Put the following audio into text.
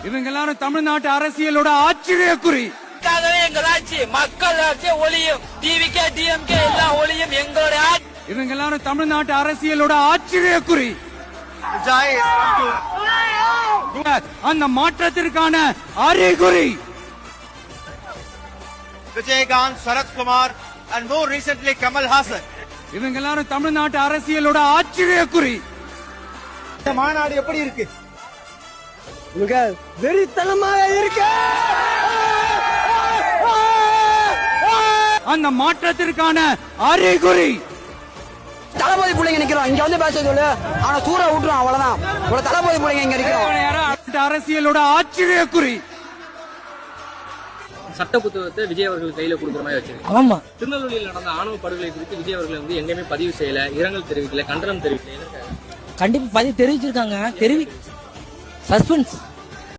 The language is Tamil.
இவங்க எல்லாரும் தமிழ்நாட்டு அரசியலோட ஆச்சரியக்குறி. எங்கள் ஆட்சி மக்கள் ஆட்சி ஒளியும், டிவிகே டிஎம்கே எல்லாம் ஒளியும் எங்களுடைய ஆட்சி. இவங்க எல்லாரும் தமிழ்நாட்டு அரசியலோட ஆச்சரியக்குறி. அந்த மாற்றத்திற்கான அறிகுறி. Vijayakanth, Sarathkumar and more recently Kamal Hassan. இவங்க எல்லாரும் தமிழ்நாட்டு அரசியலோட ஆச்சரியக்குறி. மாநாடு எப்படி இருக்கு? வெறித்தனமாக இருக்கு. அந்த மாற்றத்திற்கான அறிகுறி. தளபதி பிள்ளைங்க நிக்கிறோம் இங்க வந்து பேச சொல்லு, ஆனா சூற விட்டுரும் அவ்வளவுதான். ஒரு தளபதி பிள்ளைங்க இங்க நிக்கிறோம். அரசியலோட ஆச்சரியக்குறி. சட்ட புத்தகத்தை விஜய் அவர்கள் கையில கொடுக்குற மாதிரி வச்சிருக்கு. ஆமா, திருநெல்வேலியில் நடந்த ஆணவ படுகொலை குறித்து விஜய் அவர்கள் வந்து எங்கேயுமே பதிவு செய்யல, இரங்கல் தெரிவிக்கல, கண்டனம் தெரிவிக்கல. கண்டிப்பா பதிவு தெரிவிச்சிருக்காங்க. சஸ்பென்ஸ்